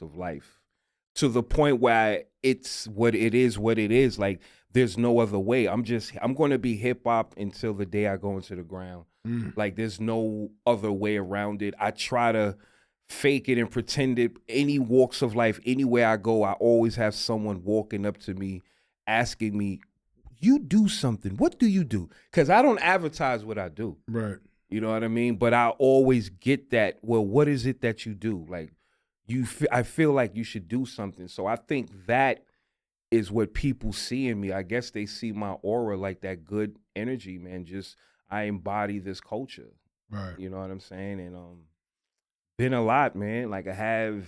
of life to the point where it's what it is. Like there's no other way. I'm going to be hip hop until the day I go into the ground. Like there's no other way around it. I try to fake it and pretend it. Any walks of life, anywhere I go, I always have someone walking up to me asking me, you do something. What do you do? Because I don't advertise what I do. Right. You know what I mean? But I always get that, well, what is it that you do? Like, I feel like you should do something. So I think that is what people see in me. I guess they see my aura, like that good energy, man. Just, I embody this culture. Right. You know what I'm saying? And been a lot, man. Like I have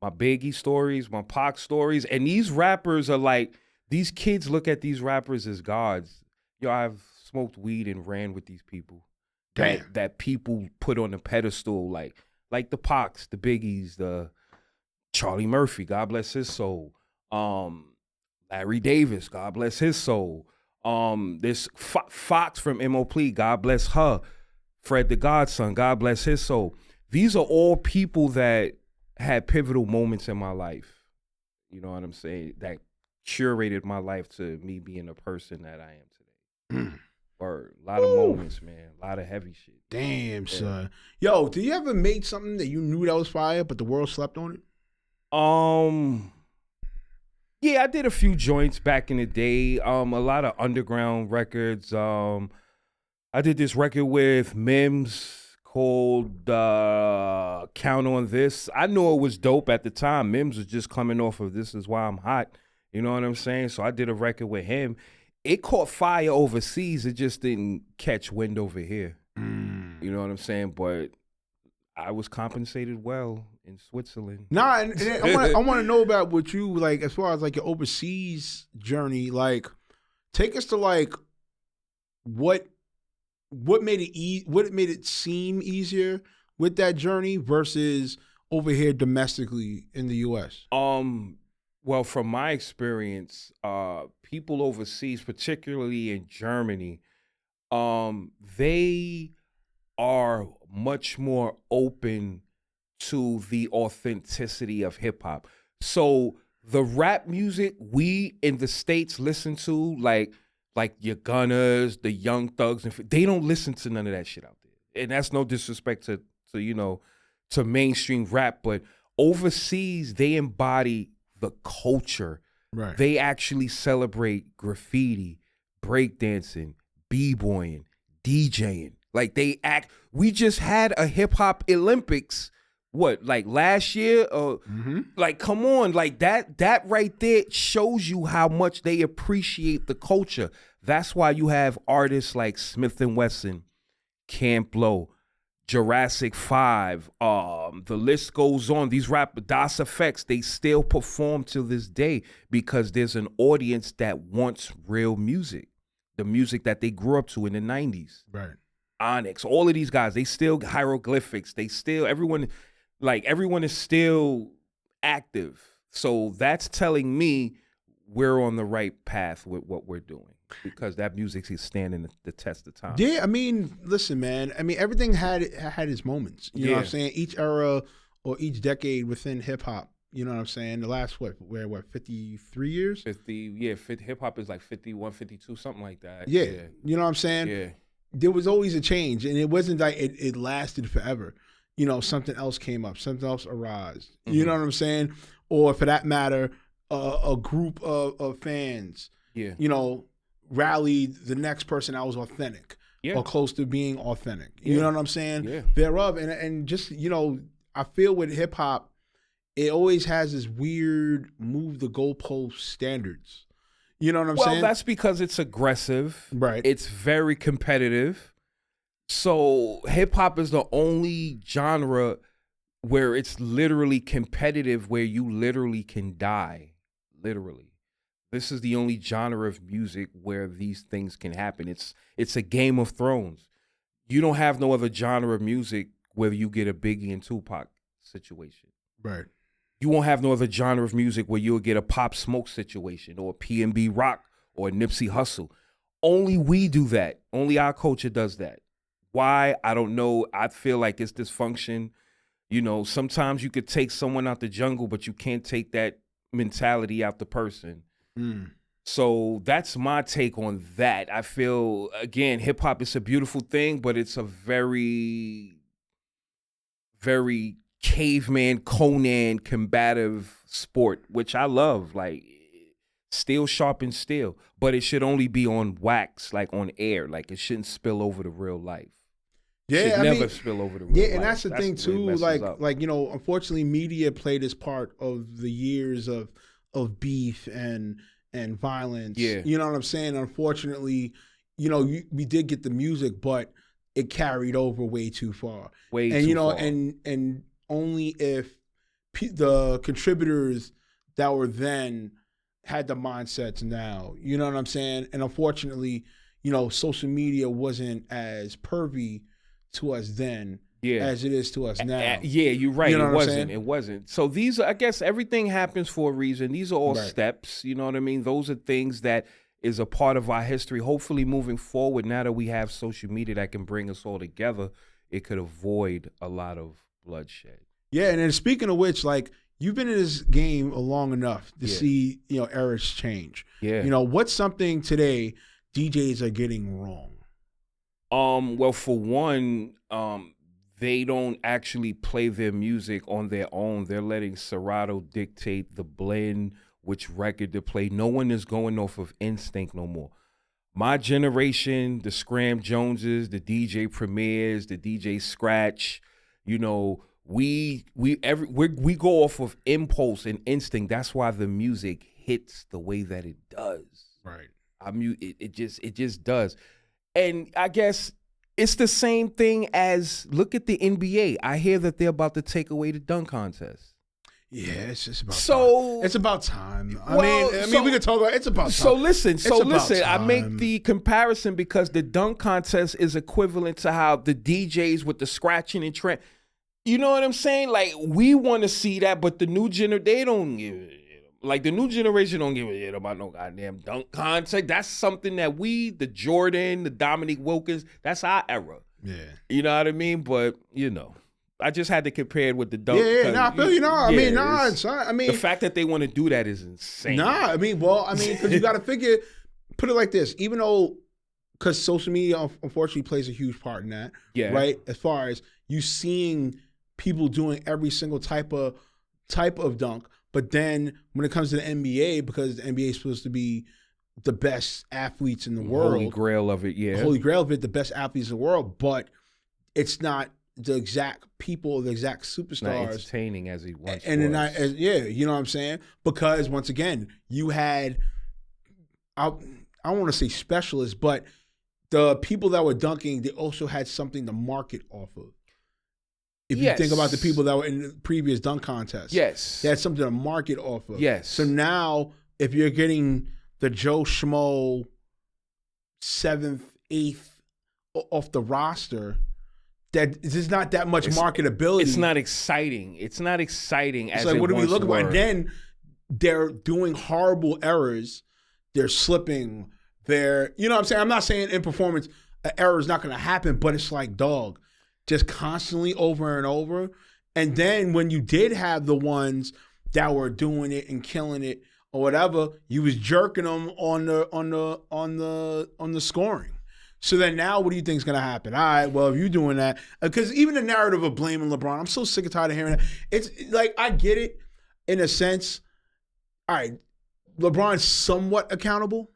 my Biggie stories, my Pac stories. And these rappers are like, these kids look at these rappers as gods. Yo, I've smoked weed and ran with these people. Damn. That people put on a pedestal, like the Pacs, the Biggies, the Charlie Murphy, God bless his soul. Larry Davis, God bless his soul. This Fox from MOP, God bless her. Fred the Godson, God bless his soul. These are all people that had pivotal moments in my life. You know what I'm saying? That curated my life to me being the person that I am today. Word. A lot of moments, man. A lot of heavy shit. Damn, son. Yo, did you ever make something that you knew that was fire, but the world slept on it? Yeah, I did a few joints back in the day. A lot of underground records. I did this record with Mims called Count on This. I knew it was dope at the time. Mims was just coming off of This Is Why I'm Hot. You know what I'm saying? So I did a record with him. It caught fire overseas. It just didn't catch wind over here. You know what I'm saying? But I was compensated well in Switzerland. Nah, and I want to know about what you, like, as far as like your overseas journey. Like, take us to like what made it seem easier with that journey versus over here domestically in the U.S. Well, from my experience, people overseas, particularly in Germany, they are much more open to the authenticity of hip hop. So the rap music we in the States listen to, like your Gunners, the Young Thugs, and they don't listen to none of that shit out there. And that's no disrespect to to mainstream rap, but overseas they embody the culture. Right. They actually celebrate graffiti, breakdancing, b-boying, DJing. Like we just had a hip hop Olympics, like last year? Like, come on, like that right there shows you how much they appreciate the culture. That's why you have artists like Smith & Wesson, Camp Lo, Jurassic 5, the list goes on. These Das Effects, they still perform to this day because there's an audience that wants real music, the music that they grew up to in the 90s. Right. Onyx, all of these guys, they still hieroglyphics. They still, everyone is still active. So that's telling me we're on the right path with what we're doing because that music is standing the test of time. Yeah, I mean, listen, man. I mean, everything had its moments. You know what I'm saying? Each era or each decade within hip hop. You know what I'm saying? The last, 53 years? 50, hip hop is like 51, 52, something like that. Yeah. You know what I'm saying? Yeah. There was always a change, and it wasn't like it lasted forever. You know, something else came up, something else arose. You know what I'm saying? Or for that matter, a group of fans, you know, rallied the next person that was authentic or close to being authentic. You know what I'm saying? Yeah. Thereof. And just, you know, I feel with hip hop, it always has this weird move the goalpost standards. You know what I'm saying? Well, that's because it's aggressive. Right. It's very competitive. So hip hop is the only genre where it's literally competitive, where you literally can die. Literally. This is the only genre of music where these things can happen. It's a Game of Thrones. You don't have no other genre of music where you get a Biggie and Tupac situation. Right. You won't have no other genre of music where you'll get a Pop Smoke situation or a P&B Rock or a Nipsey Hussle. Only we do that. Only our culture does that. Why? I don't know. I feel like it's dysfunction. Sometimes you could take someone out the jungle, but you can't take that mentality out the person. So that's my take on that. I feel, again, hip hop is a beautiful thing, but it's a very, very caveman Conan combative sport, which I love. Like, steel sharpens steel, but it should only be on wax, like on air. Like, it shouldn't spill over to real life. Yeah, should never spill over to real life. Yeah, and that's the thing too. Unfortunately, media played its part of the years of beef and violence. Yeah, you know what I'm saying. Unfortunately, we did get the music, but it carried over way too far. And only if the contributors that were then had the mindsets now. You know what I'm saying? And unfortunately, social media wasn't as pervy to us then as it is to us now. You're right. It wasn't. So these, I guess everything happens for a reason. These are all steps, you know what I mean? Those are things that is a part of our history. Hopefully moving forward, now that we have social media that can bring us all together, it could avoid a lot of bloodshed. Yeah, and then speaking of which, like, you've been in this game long enough to see, eras change. Yeah. What's something today DJs are getting wrong? Well, for one, they don't actually play their music on their own. They're letting Serato dictate the blend, which record to play. No one is going off of instinct no more. My generation, the Scram Joneses, the DJ Premiers, the DJ Scratch, we go off of impulse and instinct. That's why the music hits the way that it does. Right. It just does. And I guess it's the same thing as, look at the NBA. I hear that they're about to take away the dunk contest. Yeah, it's just about time. It's about time. I mean, we could talk about it's about time. So listen, I make the comparison because the dunk contest is equivalent to how the DJs with the scratching and trend. You know what I'm saying? Like, we want to see that, but the new they don't give it. Like, the new generation don't give a shit about no goddamn dunk contest. That's something that the Jordan, the Dominique Wilkins, that's our era. Yeah. You know what I mean? But, I just had to compare it with the dunk. I feel the fact that they want to do that is insane. Because you got to figure, put it like this, even though, because social media unfortunately plays a huge part in that, right? As far as you seeing people doing every single type of dunk. But then when it comes to the NBA, because the NBA is supposed to be the best athletes in the world. Holy grail of it, yeah. Holy grail of it, the best athletes in the world. But it's not the exact people, the exact superstars. Not entertaining as he once was. You know what I'm saying? Because once again, you had, I don't want to say specialists, but the people that were dunking, they also had something to market off of. If you think about the people that were in the previous dunk contests. Yes. They had something to market off of. Yes. So now, if you're getting the Joe Schmo 7th, 8th off the roster, that there's not that much marketability. It's not exciting. It's not exciting as like, it what do we look were. at? And then they're doing horrible errors. They're slipping. You know what I'm saying? I'm not saying in performance an error is not going to happen, but it's like, dog, just constantly over and over. And then when you did have the ones that were doing it and killing it or whatever, you was jerking them on the scoring. So then now what do you think is going to happen? All right, well, if you're doing that, because even the narrative of blaming LeBron, I'm so sick and tired of hearing that. It's like, I get it in a sense. All right, LeBron's somewhat accountable,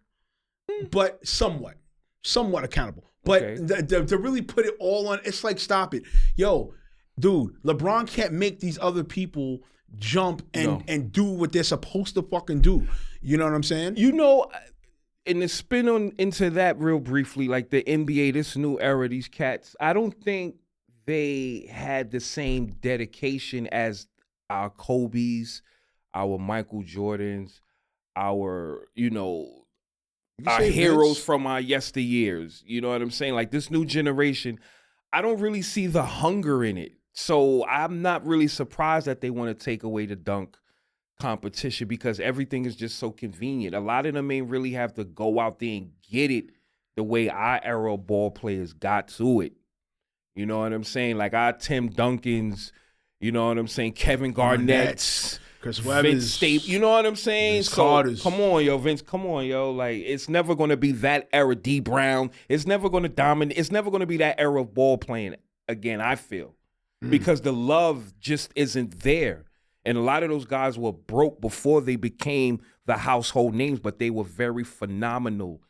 but somewhat accountable. But to really put it all on, it's like, stop it. Yo, dude, LeBron can't make these other people jump and do what they're supposed to fucking do. You know what I'm saying? And to spin into that real briefly, like the NBA, this new era, these cats, I don't think they had the same dedication as our Kobe's, our Michael Jordans, our heroes from our yesteryears. You know what I'm saying? Like, this new generation, I don't really see the hunger in it. So I'm not really surprised that they want to take away the dunk competition because everything is just so convenient. A lot of them ain't really have to go out there and get it the way our era ball players got to it. You know what I'm saying? Like, our Tim Duncans, You know what I'm saying? Kevin Garnett's. Chris Vince Webber's. Staples, you know what I'm saying? Vince So Carter's. come on, yo, Vince, come on, yo. Like, it's never gonna be that era. D Brown, it's never gonna dominate. It's never gonna be that era of ball playing again. I feel because the love just isn't there, and a lot of those guys were broke before they became the household names, but they were very phenomenal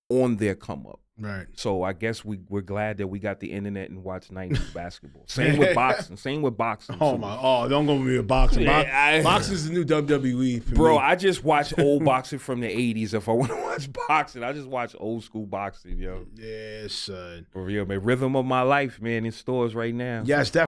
on their come up. Right. So I guess we're glad that we got the internet and watch 90s basketball. Same with boxing. Oh my! Oh, don't go with me with boxing. Boxing is the new WWE for bro, me. I just watch old boxing from the 80s. If I want to watch boxing, I just watch old school boxing, yo. Yeah, son. For real, man. Rhythm of My Life, man, in stores right now. Yes,